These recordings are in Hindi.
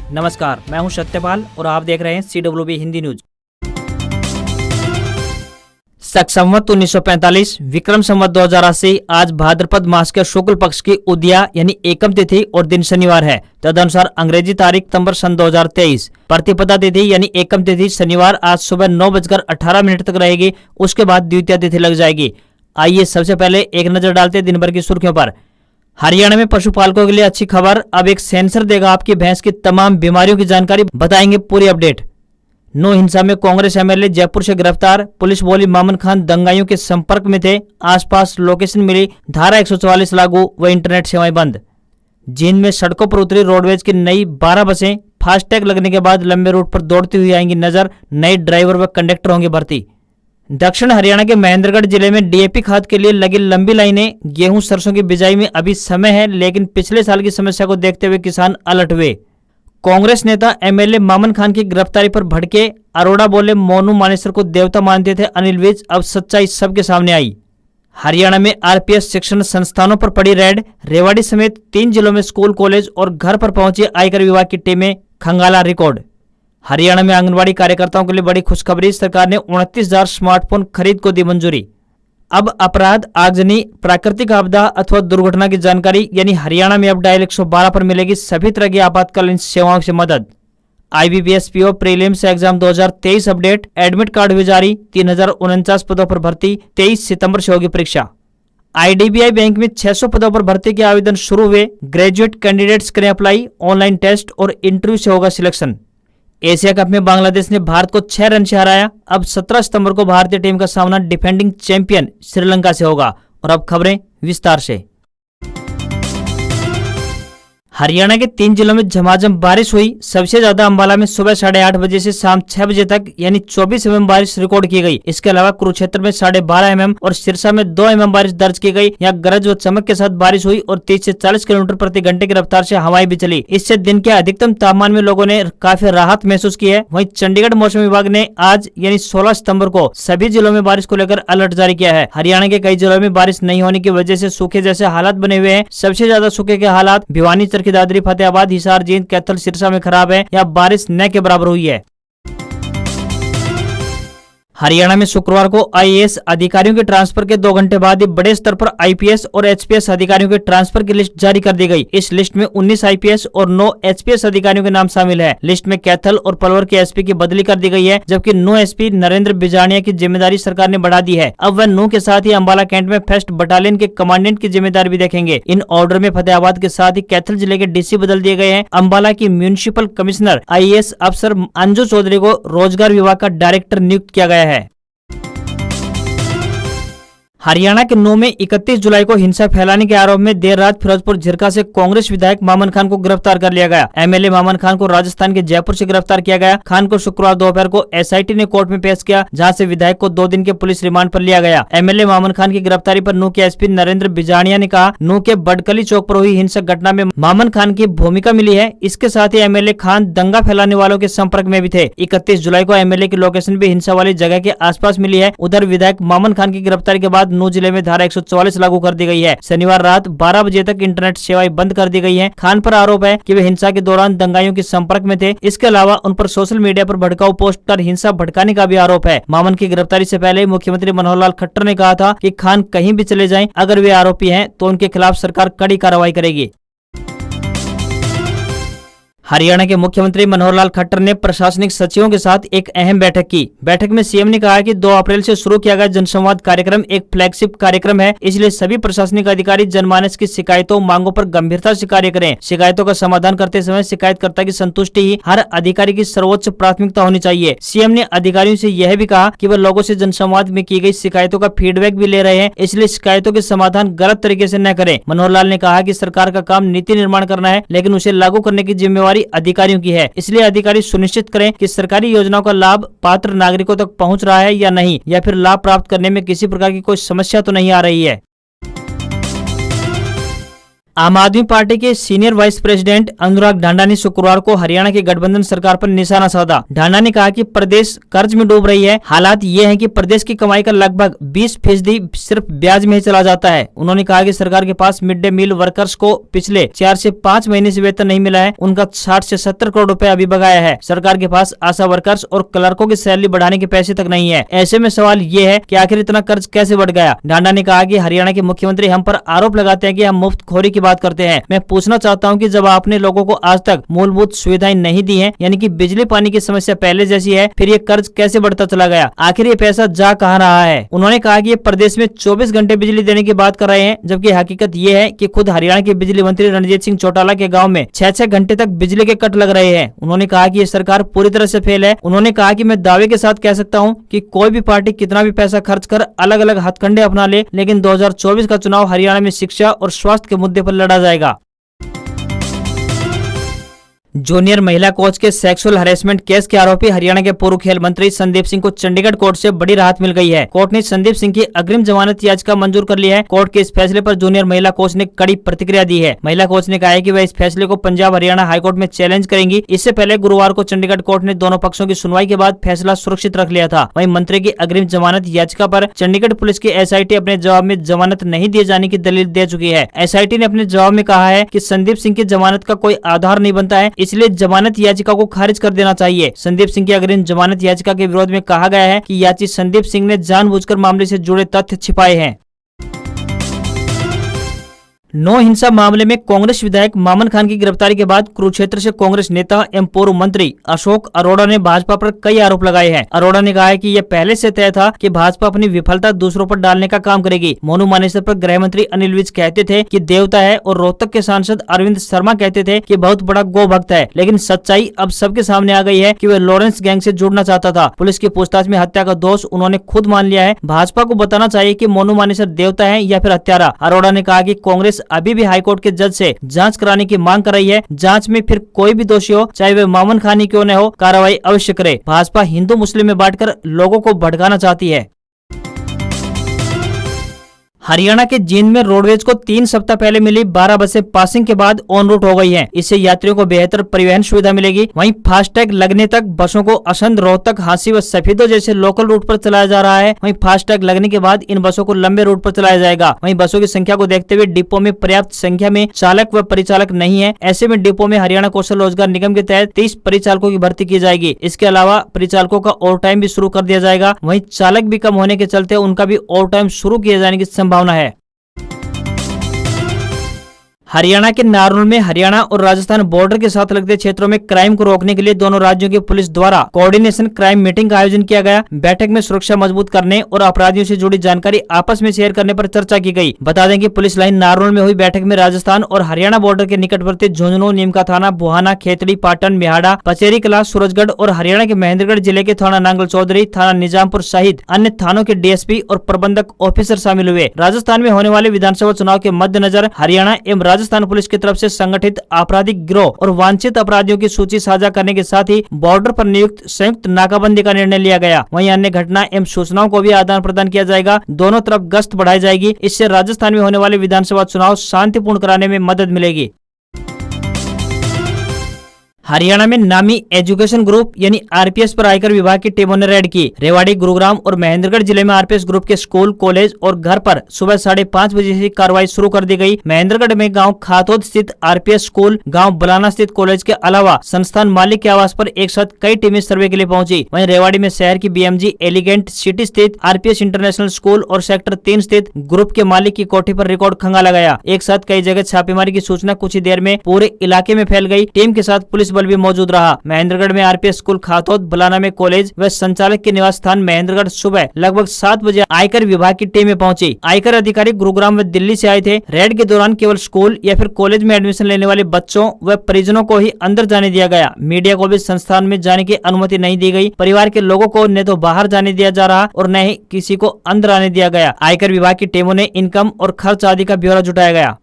नमस्कार, मैं हूं सत्यपाल और आप देख रहे हैं CWB हिंदी न्यूज। शक संवत 1945 विक्रम संवत 2080 आज भाद्रपद मास के शुक्ल पक्ष की उदया यानी एकम तिथि और दिन शनिवार है। तदनुसार अंग्रेजी तारीख सितंबर सन 2023 प्रतिपदा तिथि यानी एकम तिथि शनिवार आज सुबह 9:18 तक रहेगी। उसके बाद द्वितीय तिथि लग जाएगी। आइए सबसे पहले एक नजर डालते हैं दिन भर की सुर्खियों पर। हरियाणा में पशुपालकों के लिए अच्छी खबर, अब एक सेंसर देगा आपकी भैंस की तमाम बीमारियों की जानकारी, बताएंगे पूरी अपडेट। नो हिंसा में कांग्रेस एमएलए जयपुर से गिरफ्तार, पुलिस बोली मामन खान दंगाइयों के संपर्क में थे, आसपास लोकेशन मिली, धारा 144 लागू व इंटरनेट सेवाएं बंद। जींद में सड़कों पर उतरी रोडवेज की नई 12 बसें, फास्टैग लगने के बाद लंबे रूट पर दौड़ती हुई आएंगी नजर, नए ड्राइवर व कंडक्टर होंगे भर्ती। दक्षिण हरियाणा के महेंद्रगढ़ जिले में डीएपी खाद के लिए लगी लंबी लाइनें, गेहूं सरसों की बिजाई में अभी समय है, लेकिन पिछले साल की समस्या को देखते हुए किसान अलर्ट हुए। कांग्रेस नेता एमएलए मामन खान की गिरफ्तारी पर भड़के, अरोड़ा बोले मोनू मानेसर को देवता मानते थे अनिल विज, अब सच्चाई सबके सामने आई। हरियाणा में आरपीएस शिक्षण संस्थानों पर पड़ी रेड, रेवाड़ी समेत 3 जिलों में स्कूल कॉलेज और घर पर पहुंची आयकर विभाग की टीमें, खंगाला रिकॉर्ड। हरियाणा में आंगनबाड़ी कार्यकर्ताओं के लिए बड़ी खुशखबरी, सरकार ने 29,000 स्मार्टफोन खरीद को दी मंजूरी। अब अपराध, आगजनी, प्राकृतिक आपदा अथवा दुर्घटना की जानकारी यानी हरियाणा में अब डायल 112 पर मिलेगी सभी तरह की आपातकालीन सेवाओं से मदद। IBPS PO prelims exam 2023 update, admit card हुए जारी, 3049 पदों पर भर्ती, 23 सितंबर से होगी परीक्षा। IDBI बैंक में 600 पदों पर भर्ती के आवेदन शुरू हुए, ग्रेजुएट कैंडिडेट्स करें अप्लाई, ऑनलाइन टेस्ट और इंटरव्यू से होगा सिलेक्शन। एशिया कप में बांग्लादेश ने भारत को 6 रन से हराया। अब 17 सितंबर को भारतीय टीम का सामना डिफेंडिंग चैंपियन श्रीलंका से होगा। और अब खबरें विस्तार से। हरियाणा के 3 जिलों में झमाझम बारिश हुई। सबसे ज्यादा अंबाला में सुबह 8:30 बजे से शाम 6 बजे तक यानी 24 mm बारिश रिकॉर्ड की गई। इसके अलावा कुरुक्षेत्र में 12.5 mm और सिरसा में 2 mm बारिश दर्ज की गई। यहाँ गरज व चमक के साथ बारिश हुई और 30 से 40 किलोमीटर प्रति घंटे की रफ्तार से हवाएं भी चली। इससे दिन के अधिकतम तापमान में लोगों ने काफी राहत महसूस की है। वहीं चंडीगढ़ मौसम विभाग ने आज यानी 16 सितंबर को सभी जिलों में बारिश को लेकर अलर्ट जारी किया है। हरियाणा के कई जिलों में बारिश नहीं होने की वजह से सूखे जैसे हालात बने हुए हैं। सबसे ज्यादा सूखे के हालात भिवानी, चरखी दादरी, फतेहाबाद, हिसार, जींद, कैथल, सिरसा में खराब है या बारिश न के बराबर हुई है। हरियाणा में शुक्रवार को IAS अधिकारियों के ट्रांसफर के 2 घंटे बाद ही बड़े स्तर पर IPS और HPS अधिकारियों के ट्रांसफर की लिस्ट जारी कर दी गई। इस लिस्ट में 19 IPS और 9 HPS अधिकारियों के नाम शामिल है। लिस्ट में कैथल और पलवल के SP की बदली कर दी गई है, जबकि नो SP नरेंद्र बिजानिया की जिम्मेदारी सरकार ने बढ़ा दी है। अब वह नो के साथ ही अंबाला कैंट में फर्स्ट बटालियन के कमांडेंट की जिम्मेदारी भी देखेंगे। इन ऑर्डर में फतेहाबाद के साथ ही कैथल जिले के DC बदल दिए गए हैं। अंबाला की म्यूनिसिपल कमिश्नर IAS अफसर अंजू चौधरी को रोजगार विभाग का डायरेक्टर नियुक्त किया गया है। हरियाणा के नौ में 31 जुलाई को हिंसा फैलाने के आरोप में देर रात फिरोजपुर झिरका से कांग्रेस विधायक मामन खान को गिरफ्तार कर लिया गया। एमएलए मामन खान को राजस्थान के जयपुर से गिरफ्तार किया गया। खान को शुक्रवार दोपहर को SIT ने कोर्ट में पेश किया, जहां से विधायक को 2 दिन के पुलिस रिमांड पर लिया गया। एमएलए मामन खान की गिरफ्तारी पर नूह के SP नरेंद्र बिजानिया ने कहा, नूह के बडकली चौक पर हुई हिंसक घटना में मामन खान की भूमिका मिली है। इसके साथ ही एमएलए खान दंगा फैलाने वालों के संपर्क में भी थे। 31 जुलाई को एमएलए की लोकेशन भी हिंसा वाली जगह के आसपास मिली है। उधर विधायक मामन खान की गिरफ्तारी के बाद नूह जिले में धारा 144 लागू कर दी गई है। शनिवार रात 12 बजे तक इंटरनेट सेवाएं बंद कर दी गई हैं। खान पर आरोप है कि वे हिंसा के दौरान दंगाइयों के संपर्क में थे। इसके अलावा उन पर सोशल मीडिया पर भड़काऊ पोस्ट कर हिंसा भड़काने का भी आरोप है। मामन की गिरफ्तारी से पहले मुख्यमंत्री मनोहर लाल खट्टर ने कहा था कि खान कहीं भी चले जाएं, अगर वे आरोपी हैं तो उनके खिलाफ सरकार कड़ी कार्रवाई करेगी। हरियाणा के मुख्यमंत्री मनोहर लाल खट्टर ने प्रशासनिक सचिवों के साथ एक अहम बैठक की। बैठक में CM ने कहा कि 2 अप्रैल से शुरू किया गया जनसंवाद कार्यक्रम एक फ्लैगशिप कार्यक्रम है, इसलिए सभी प्रशासनिक अधिकारी जनमानस की शिकायतों मांगों पर गंभीरता से कार्य करें। शिकायतों का समाधान करते समय शिकायतकर्ता की संतुष्टि ही हर अधिकारी की सर्वोच्च प्राथमिकता होनी चाहिए। CM ने अधिकारियों से यह भी कहा कि वह लोगों से जनसंवाद में की गई शिकायतों का फीडबैक भी ले रहे हैं, इसलिए शिकायतों के समाधान गलत तरीके से न करें। मनोहर लाल ने कहा कि सरकार का काम नीति निर्माण करना है, लेकिन उसे लागू करने की जिम्मेवारी अधिकारियों की है। इसलिए अधिकारी सुनिश्चित करें कि सरकारी योजनाओं का लाभ पात्र नागरिकों तक पहुंच रहा है या नहीं, या फिर लाभ प्राप्त करने में किसी प्रकार की कोई समस्या तो नहीं आ रही है। आम आदमी पार्टी के सीनियर वाइस प्रेसिडेंट अनुराग ढांडा ने शुक्रवार को हरियाणा की गठबंधन सरकार पर निशाना साधा। ढांडा ने कहा कि प्रदेश कर्ज में डूब रही है। हालात ये हैं कि प्रदेश की कमाई का लगभग 20% सिर्फ ब्याज में ही चला जाता है। उन्होंने कहा कि सरकार के पास मिड डे मील वर्कर्स को पिछले 4 से 5 महीने से वेतन नहीं मिला है। उनका 60 से 70 करोड़ रुपए अभी बकाया है। सरकार के पास आशा वर्कर्स और क्लर्कों की सैलरी बढ़ाने के पैसे तक नहीं है। ऐसे में सवाल ये है कि आखिर इतना कर्ज कैसे बढ़ गया। ढांडा ने कहा कि हरियाणा के मुख्यमंत्री हम पर आरोप लगाते हैं कि हम मुफ्तखोरी की बात करते हैं। मैं पूछना चाहता हूं कि जब आपने लोगों को आज तक मूलभूत सुविधाएं नहीं दी हैं, यानी कि बिजली पानी की समस्या पहले जैसी है, फिर ये कर्ज कैसे बढ़ता चला गया? आखिर ये पैसा जा कहां रहा है? उन्होंने कहा कि ये प्रदेश में 24 घंटे बिजली देने की बात कर रहे हैं, जबकि हकीकत ये है कि खुद हरियाणा के बिजली मंत्री रणजीत सिंह चौटाला के गाँव में 6-6 घंटे तक बिजली के कट लग रहे हैं। उन्होंने कहा कि ये सरकार पूरी तरह से फेल है। उन्होंने कहा कि मैं दावे के साथ कह सकता हूं कि कोई भी पार्टी कितना भी पैसा खर्च कर अलग अलग हथकंडे अपना ले, लेकिन 2024 का चुनाव हरियाणा में शिक्षा और स्वास्थ्य के मुद्दे पर लड़ा जाएगा। जूनियर महिला कोच के सेक्सुअल हरेसमेंट केस के आरोपी हरियाणा के पूर्व खेल मंत्री संदीप सिंह को चंडीगढ़ कोर्ट से बड़ी राहत मिल गई है। कोर्ट ने संदीप सिंह की अग्रिम जमानत याचिका मंजूर कर ली है। कोर्ट के इस फैसले पर जूनियर महिला कोच ने कड़ी प्रतिक्रिया दी है। महिला कोच ने कहा है कि वह इस फैसले को पंजाब हरियाणा हाईकोर्ट में चैलेंज करेंगी। इससे पहले गुरुवार को चंडीगढ़ कोर्ट ने दोनों पक्षों की सुनवाई के बाद फैसला सुरक्षित रख लिया था। वहीं मंत्री की अग्रिम जमानत याचिका पर चंडीगढ़ पुलिस की SIT अपने जवाब में जमानत नहीं दिए जाने की दलील दे चुकी है। SIT ने अपने जवाब में कहा है कि संदीप सिंह की जमानत का कोई आधार नहीं बनता है, इसलिए जमानत याचिका को खारिज कर देना चाहिए। संदीप सिंह की अग्रिम जमानत याचिका के विरोध में कहा गया है कि याची संदीप सिंह ने जानबूझकर मामले से जुड़े तथ्य छिपाए हैं। नो हिंसा मामले में कांग्रेस विधायक मामन खान की गिरफ्तारी के बाद कुरुक्षेत्र से कांग्रेस नेता एवं पूर्व मंत्री अशोक अरोड़ा ने भाजपा पर कई आरोप लगाए हैं। अरोड़ा ने कहा है कि यह पहले से तय था कि भाजपा अपनी विफलता दूसरों पर डालने का काम करेगी। मोनू मानेसर पर गृह मंत्री अनिल विज कहते थे कि देवता है और रोहतक के सांसद अरविंद शर्मा कहते थे कि बहुत बड़ा गौ भक्त है, लेकिन सच्चाई अब सबके सामने आ गई है कि वह लॉरेंस गैंग से जुड़ना चाहता था। पुलिस की पूछताछ में हत्या का दोष उन्होंने खुद मान लिया है। भाजपा को बताना चाहिए कि मोनू मानेसर देवता है या फिर हत्यारा। अरोड़ा ने कहा कि कांग्रेस अभी भी हाईकोर्ट के जज से जांच कराने की मांग कर रही है। जांच में फिर कोई भी दोषी हो, चाहे वे मामन खान ही क्यों न हो, कार्रवाई अवश्य करे। भाजपा हिंदू मुस्लिम में बांटकर लोगों को भड़काना चाहती है। हरियाणा के जींद में रोडवेज को 3 सप्ताह पहले मिली 12 बसें पासिंग के बाद ऑन रूट हो गई हैं। इससे यात्रियों को बेहतर परिवहन सुविधा मिलेगी। वहीं फास्टैग लगने तक बसों को असंध, रोहतक, हांसी व सफेदो जैसे लोकल रूट पर चलाया जा रहा है। वहीं फास्टैग लगने के बाद इन बसों को लंबे रूट पर चलाया जाएगा। वहीं बसों की संख्या को देखते हुए डिपो में पर्याप्त संख्या में चालक व परिचालक नहीं है। ऐसे में डिपो में हरियाणा कौशल रोजगार निगम के तहत 30 परिचालकों की भर्ती की जाएगी। इसके अलावा परिचालकों का ओवर टाइम भी शुरू कर दिया जाएगा। वहीं चालक भी कम होने के चलते उनका भी ओवर टाइम शुरू किए जाने की संभावना है। हरियाणा के नारनौल में हरियाणा और राजस्थान बॉर्डर के साथ लगते क्षेत्रों में क्राइम को रोकने के लिए दोनों राज्यों की पुलिस द्वारा कोऑर्डिनेशन क्राइम मीटिंग का आयोजन किया गया। बैठक में सुरक्षा मजबूत करने और अपराधियों से जुड़ी जानकारी आपस में शेयर करने पर चर्चा की गई। बता दें कि पुलिस लाइन नारनौल में हुई बैठक में राजस्थान और हरियाणा बॉर्डर के निकटवर्ती झुंझुनू, नीमका थाना, बुहाना, खेतड़ी, पाटन, मेहाड़ा, पचेरी कला, सूरजगढ़ और हरियाणा के महेंद्रगढ़ जिले के थाना नांगल चौधरी, थाना निजामपुर सहित अन्य थानों के DSP और प्रबंधक ऑफिसर शामिल हुए। राजस्थान में होने वाले विधानसभा चुनाव के मद्देनजर हरियाणा एवं राजस्थान पुलिस की तरफ से संगठित आपराधिक गिरोह और वांछित अपराधियों की सूची साझा करने के साथ ही बॉर्डर पर नियुक्त संयुक्त नाकाबंदी का निर्णय लिया गया। वहीं अन्य घटना एवं सूचनाओं को भी आदान प्रदान किया जाएगा। दोनों तरफ गश्त बढ़ाई जाएगी। इससे राजस्थान में होने वाले विधानसभा चुनाव शांतिपूर्ण कराने में मदद मिलेगी। हरियाणा में नामी एजुकेशन ग्रुप यानी RPS पर आयकर विभाग की टीमों ने रेड की। रेवाड़ी, गुरुग्राम और महेंद्रगढ़ जिले में RPS ग्रुप के स्कूल, कॉलेज और घर पर सुबह 5:30 बजे से कार्रवाई शुरू कर दी गई। महेंद्रगढ़ में गांव खातोद स्थित RPS स्कूल, गांव बलाना स्थित कॉलेज के अलावा संस्थान मालिक के आवास पर एक साथ कई टीमें सर्वे के लिए पहुंची। वहीं रेवाड़ी में शहर की BMG एलिगेंट सिटी स्थित RPS इंटरनेशनल स्कूल और सेक्टर 3 स्थित ग्रुप के मालिक की कोठी पर रिकॉर्ड खंगाला गया। एक साथ कई जगह छापेमारी की सूचना कुछ ही देर में पूरे इलाके में फैल गई। टीम के साथ पुलिस बल भी मौजूद रहा। महेंद्रगढ़ में RPS स्कूल खातोद, बलाना में कॉलेज व संचालक के निवास स्थान महेंद्रगढ़ सुबह लगभग 7 बजे आयकर विभाग की टीमें पहुंची। आयकर अधिकारी गुरुग्राम व दिल्ली से आए थे। रेड के दौरान केवल स्कूल या फिर कॉलेज में एडमिशन लेने वाले बच्चों व परिजनों को ही अंदर जाने दिया गया। मीडिया को भी संस्थान में जाने की अनुमति नहीं दी गई। परिवार के लोगों को न तो बाहर जाने दिया जा रहा और न ही किसी को अंदर आने दिया गया। आयकर विभाग की टीमों ने इनकम और खर्च आदि का ब्यौरा जुटाया गया।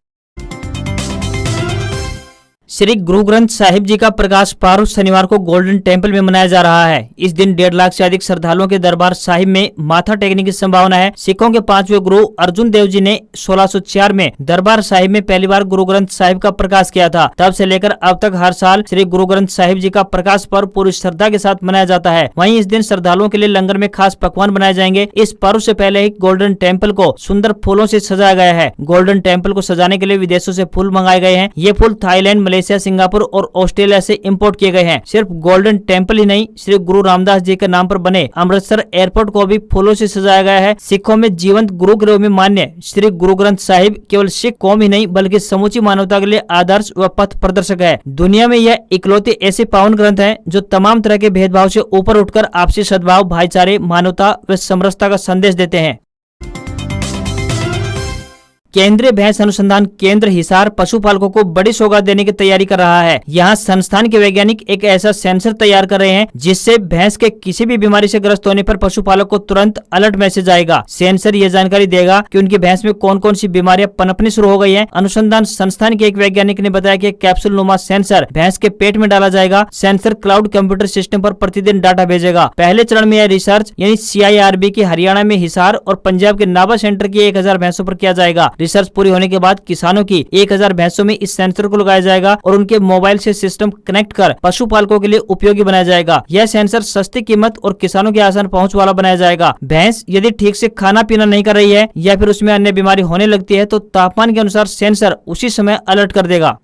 श्री गुरु ग्रंथ साहिब जी का प्रकाश पर्व शनिवार को गोल्डन टेम्पल में मनाया जा रहा है। इस दिन 1.5 लाख से अधिक श्रद्धालुओं के दरबार साहिब में माथा टेकने की संभावना है। सिखों के 5वें गुरु अर्जुन देव जी ने 1604 में दरबार साहिब में पहली बार गुरु ग्रंथ साहिब का प्रकाश किया था। तब से लेकर अब तक हर साल श्री गुरु ग्रंथ साहिब जी का प्रकाश पर्व पूरी श्रद्धा के साथ मनाया जाता है। वहीं इस दिन श्रद्धालुओं के लिए लंगर में खास पकवान बनाए जाएंगे। इस पर्व से पहले ही गोल्डन टेम्पल को सुंदर फूलों से सजाया गया है। गोल्डन टेम्पल को सजाने के लिए विदेशों से फूल मंगाए गए हैं। ये फूल थाईलैंड, मलेशिया, सिंगापुर और ऑस्ट्रेलिया से इंपोर्ट किए गए हैं। सिर्फ गोल्डन टेम्पल ही नहीं, श्री गुरु रामदास जी के नाम पर बने अमृतसर एयरपोर्ट को भी फूलों से सजाया गया है। सिखों में जीवंत गुरु ग्रंथ में मान्य श्री गुरु ग्रंथ साहिब केवल सिख कौम ही नहीं बल्कि समूची मानवता के लिए आदर्श व पथ प्रदर्शक है। दुनिया में यह इकलौते ऐसे पावन ग्रंथ हैं जो तमाम तरह के भेदभाव से ऊपर उठकर आपसी सद्भाव, भाईचारे, मानवता व समरसता का संदेश देते हैं। केंद्रीय भैंस अनुसंधान केंद्र हिसार पशुपालकों को बड़ी सौगात देने की तैयारी कर रहा है। यहाँ संस्थान के वैज्ञानिक एक ऐसा सेंसर तैयार कर रहे हैं जिससे भैंस के किसी भी बीमारी से ग्रस्त होने पर पशुपालक को तुरंत अलर्ट मैसेज आएगा। सेंसर ये जानकारी देगा कि उनकी भैंस में कौन कौन सी बीमारियां पनपनी शुरू हो गई हैं। अनुसंधान संस्थान के एक वैज्ञानिक ने बताया कि कैप्सूल नुमा सेंसर भैंस के पेट में डाला जाएगा। सेंसर क्लाउड कंप्यूटर सिस्टम पर प्रतिदिन डाटा भेजेगा। पहले चरण में यह रिसर्च यानी CIRB की हरियाणा में हिसार और पंजाब के नाभा सेंटर की 1000 भैंसों पर किया जाएगा। रिसर्च पूरी होने के बाद किसानों की 1000 भैंसों में इस सेंसर को लगाया जाएगा और उनके मोबाइल से सिस्टम कनेक्ट कर पशुपालकों के लिए उपयोगी बनाया जाएगा। यह सेंसर सस्ती कीमत और किसानों की आसान पहुंच वाला बनाया जाएगा। भैंस यदि ठीक से खाना पीना नहीं कर रही है या फिर उसमें अन्य बीमारी होने लगती है तो तापमान के अनुसार सेंसर उसी समय अलर्ट कर देगा।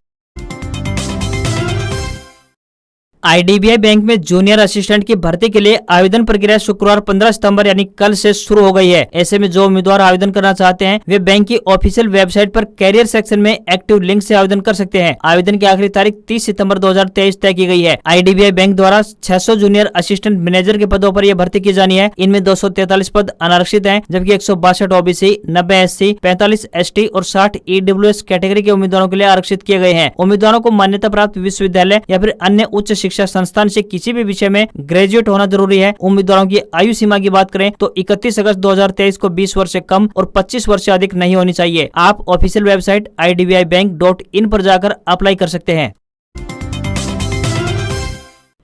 IDBI बैंक में जूनियर असिस्टेंट की भर्ती के लिए आवेदन प्रक्रिया शुक्रवार 15 सितंबर यानी कल से शुरू हो गई है। ऐसे में जो उम्मीदवार आवेदन करना चाहते हैं वे बैंक की ऑफिशियल वेबसाइट पर कैरियर सेक्शन में एक्टिव लिंक से आवेदन कर सकते हैं। आवेदन की आखिरी तारीख 30 सितंबर 2023 तय की गई है। IDBI बैंक द्वारा 600 जूनियर असिस्टेंट मैनेजर के पदों पर यह भर्ती की जानी है। इनमें 243 पद अनारक्षित हैं, जबकि 162 OBC, 90 SC, 45 ST और 60 EWS कैटेगरी के उम्मीदवारों के लिए आरक्षित किए गए हैं। उम्मीदवारों को मान्यता प्राप्त विश्वविद्यालय या फिर अन्य उच्च शिक्षा संस्थान से किसी भी विषय में ग्रेजुएट होना जरूरी है। उम्मीदवारों की आयु सीमा की बात करें तो 31 अगस्त 2023 को 20 वर्ष से कम और 25 वर्ष से अधिक नहीं होनी चाहिए। आप ऑफिशियल वेबसाइट idbibank.in पर जाकर अप्लाई कर सकते हैं।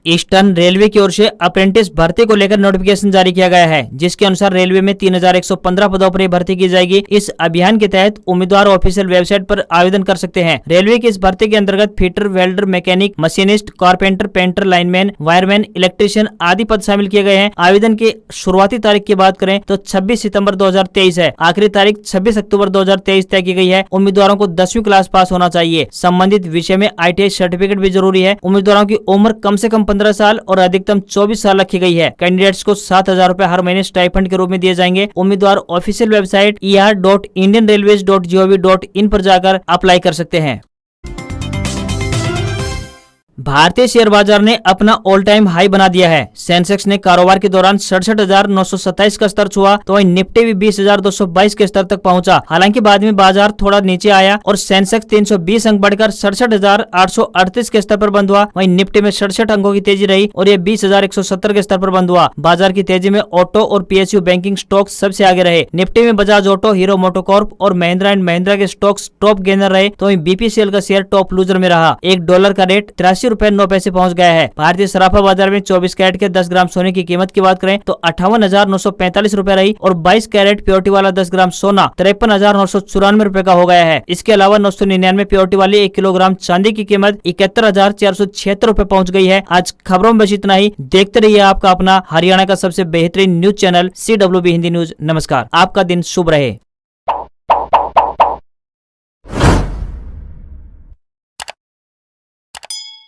ईस्टर्न रेलवे की ओर से अप्रेंटिस भर्ती को लेकर नोटिफिकेशन जारी किया गया है, जिसके अनुसार रेलवे में 3115 पदों पर भर्ती की जाएगी। इस अभियान के तहत उम्मीदवार ऑफिशियल वेबसाइट पर आवेदन कर सकते हैं। रेलवे की इस भर्ती के अंतर्गत fitter, welder, mechanic, machinist, carpenter, painter, lineman, wireman, electrician आदि पद शामिल किए गए हैं। आवेदन की शुरुआती तारीख की बात करें तो 26 सितंबर 2023 है। आखिरी तारीख 26 अक्टूबर 2023 तय की गई है। उम्मीदवारों को 10वीं क्लास पास होना चाहिए। संबंधित विषय में ITI सर्टिफिकेट भी जरूरी है। उम्मीदवारों की उम्र कम से कम 15 साल और अधिकतम 24 साल रखी गई है। कैंडिडेट्स को 7000 रुपए हर महीने स्टाइपेंड के रूप में दिए जाएंगे। उम्मीदवार ऑफिशियल वेबसाइट er.indianrailways.gov.in पर जाकर अप्लाई कर सकते हैं। भारतीय शेयर बाजार ने अपना ऑल टाइम हाई बना दिया है। सेंसेक्स ने कारोबार के दौरान 67,927 का स्तर छुआ तो वहीं निफ्टी भी 20,222 के स्तर तक पहुंचा। हालांकि बाद में बाजार थोड़ा नीचे आया और सेंसेक्स 320 अंक बढ़कर 67,838 के स्तर पर बंद हुआ। वहीं निफ्टी में 67 अंकों की तेजी रही और ये 20,170 के स्तर पर बंद हुआ। बाजार की तेजी में ऑटो और PSU बैंकिंग स्टॉक सबसे आगे रहे। निफ्टी में बजाज ऑटो, हीरो मोटोकॉर्प और महिंद्रा एंड महिंद्रा के स्टॉक्स टॉप गेनर रहे तो वहीं BPCL का शेयर टॉप लूजर में रहा। $1 का रेट 83 रुपए 9 पैसे पहुंच गया है। भारतीय सराफा बाजार में 24 कैरेट के 10 ग्राम सोने की कीमत की बात करें तो 58,945 रुपए रही और 22 कैरेट प्योरिटी वाला 10 ग्राम सोना 53,994 रुपए का हो गया है। इसके अलावा 999 प्योरिटी वाली 1 किलोग्राम चांदी की कीमत 71,476 रुपए पहुंच गई है। आज खबरों में बस इतना ही। देखते रहिए आपका अपना हरियाणा का सबसे बेहतरीन news channel CWB Hindi news. नमस्कार, आपका दिन शुभ रहे।